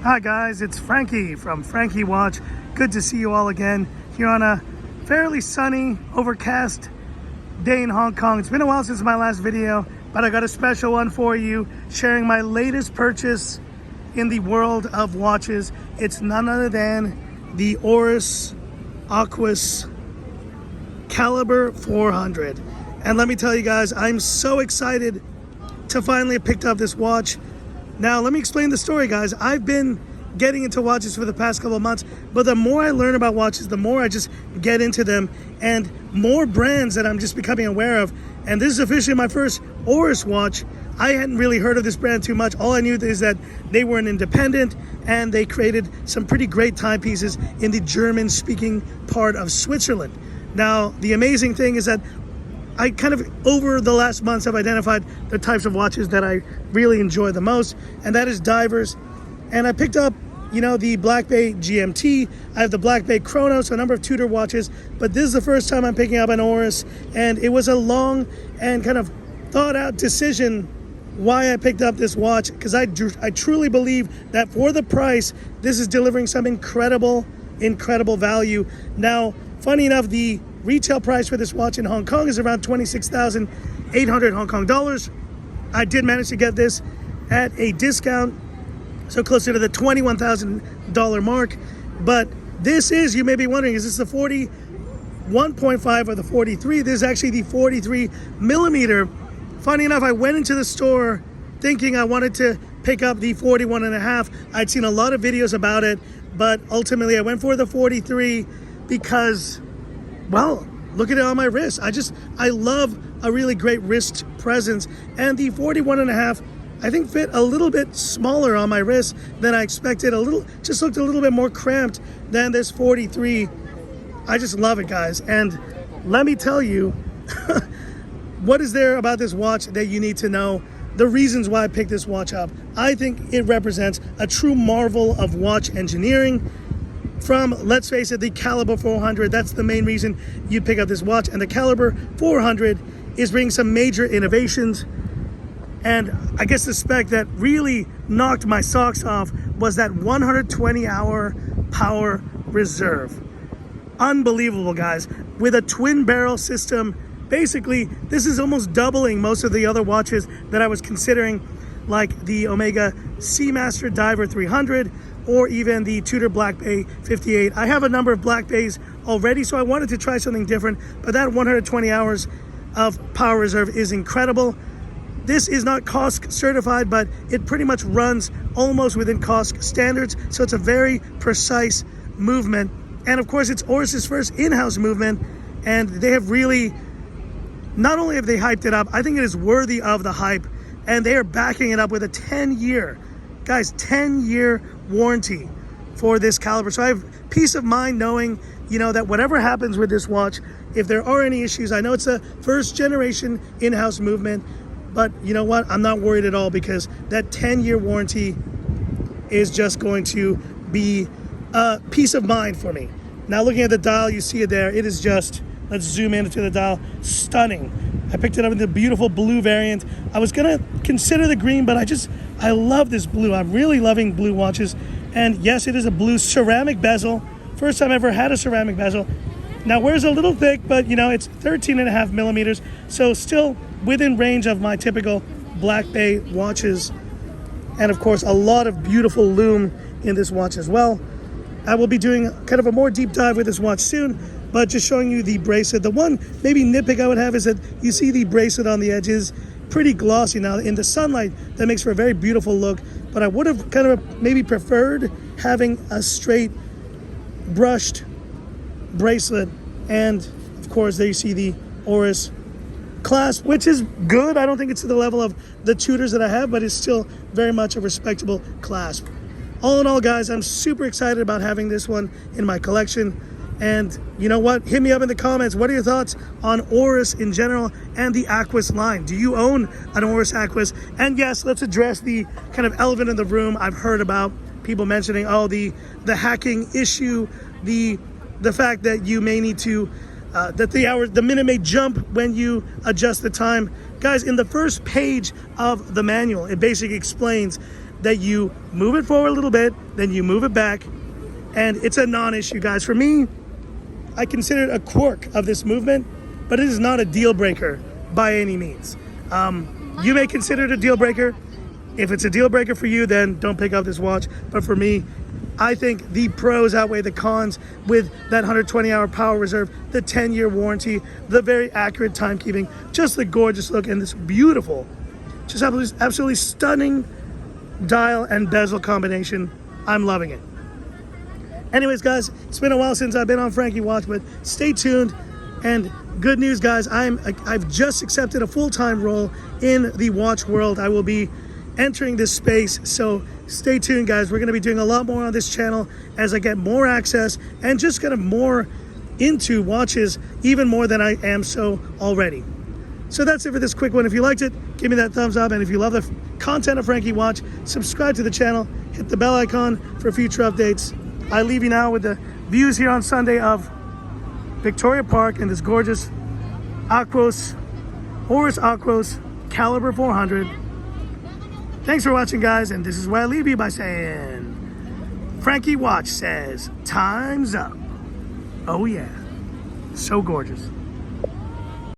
Hi guys, it's Frankie from Frankie Watch. Good to see you all again here on a fairly sunny, overcast day in Hong Kong. It's been a while since my last video, but I got a special one for you, sharing my latest purchase in the world of watches. It's none other than the Oris Aquis Caliber 400. And let me tell you guys, I'm so excited to finally have picked up this watch. Now, let me explain the story, guys. I've been getting into watches for the past couple of months, but the more I learn about watches, the more I just get into them, and more brands that I'm just becoming aware of. And this is officially my first Oris watch. I hadn't really heard of this brand too much. All I knew is that they were an independent and they created some pretty great timepieces in the German-speaking part of Switzerland. Now, the amazing thing is that I kind of, over the last months, have identified the types of watches that I really enjoy the most, and that is divers. And I picked up, the Black Bay GMT. I have the Black Bay Chronos, a number of Tudor watches, but this is the first time I'm picking up an Oris, and it was a long and kind of thought out decision why I picked up this watch, because I truly believe that for the price, this is delivering some incredible value. Now, funny enough, the retail price for this watch in Hong Kong is around 26,800 Hong Kong dollars. I did manage to get this at a discount, so closer to the $21,000 mark. But this is, you may be wondering, is this the 41.5 or the 43? This is actually the 43 millimeter. Funny enough, I went into the store thinking I wanted to pick up the 41.5. I'd seen a lot of videos about it, but ultimately I went for the 43 because, well, look at it on my wrist. I love a really great wrist presence, and the 41.5 I think fit a little bit smaller on my wrist than I expected. Just looked a little bit more cramped than this 43. I just love it, guys. And let me tell you, what is there about this watch that you need to know? The reasons why I picked this watch up. I think it represents a true marvel of watch engineering. From, let's face it, the Caliber 400, that's the main reason you'd pick up this watch. And the Caliber 400 is bringing some major innovations. And I guess the spec that really knocked my socks off was that 120-hour power reserve. Unbelievable, guys. With a twin barrel system, basically, this is almost doubling most of the other watches that I was considering, like the Omega Seamaster Diver 300, or even the Tudor Black Bay 58. I have a number of Black Bays already, so I wanted to try something different, but that 120 hours of power reserve is incredible. This is not COSC certified, but it pretty much runs almost within COSC standards, so it's a very precise movement. And of course, it's Oris's first in-house movement, and they have really, not only have they hyped it up, I think it is worthy of the hype, and they are backing it up with a 10-year, guys, 10-year warranty for this caliber. So I have peace of mind knowing, that whatever happens with this watch, if there are any issues, I know it's a first generation in-house movement, but you know what? I'm not worried at all, because that 10-year warranty is just going to be a peace of mind for me. Now, looking at the dial, you see it there. It is just, let's zoom into the dial, stunning. I picked it up in the beautiful blue variant. I was gonna consider the green, but I love this blue. I'm really loving blue watches. And yes, it is a blue ceramic bezel. First time I ever had a ceramic bezel. Now, wears a little thick, but it's 13.5 millimeters, so still within range of my typical Black Bay watches. And of course, a lot of beautiful lume in this watch as well. I will be doing kind of a more deep dive with this watch soon, but just showing you the bracelet. The one maybe nitpick I would have is that you see the bracelet on the edges, pretty glossy. Now, in the sunlight, that makes for a very beautiful look, but I would have kind of maybe preferred having a straight brushed bracelet. And of course, there you see the Oris clasp, which is good. I don't think it's to the level of the Tudors that I have, but it's still very much a respectable clasp. All in all, guys, I'm super excited about having this one in my collection. And you know what? Hit me up in the comments. What are your thoughts on Oris in general and the Aquis line? Do you own an Oris Aquis? And yes, let's address the kind of elephant in the room. I've heard about people mentioning, the hacking issue, the fact that you may need to that the minute may jump when you adjust the time. Guys, in the first page of the manual, it basically explains that you move it forward a little bit, then you move it back, and it's a non-issue, guys. For me, I consider it a quirk of this movement, but it is not a deal breaker by any means. You may consider it a deal breaker. If it's a deal breaker for you, then don't pick up this watch. But for me, I think the pros outweigh the cons with that 120-hour power reserve, the 10-year warranty, the very accurate timekeeping, just the gorgeous look, and this beautiful, just absolutely stunning dial and bezel combination. I'm loving it. Anyways, guys, it's been a while since I've been on Frankie Watch, but stay tuned. And good news, guys, I've just accepted a full-time role in the watch world. I will be entering this space, so stay tuned, guys. We're going to be doing a lot more on this channel as I get more access and just kind of more into watches, even more than I am so already. So that's it for this quick one. If you liked it, give me that thumbs up, and if you love the content of Frankie Watch, subscribe to the channel, hit the bell icon for future updates. I leave you now with the views here on Sunday of Victoria Park and this gorgeous Oris Aquis Caliber 400. Thanks for watching, guys, and this is where I leave you by saying, Frankie Watch says, time's up. Oh yeah, so gorgeous.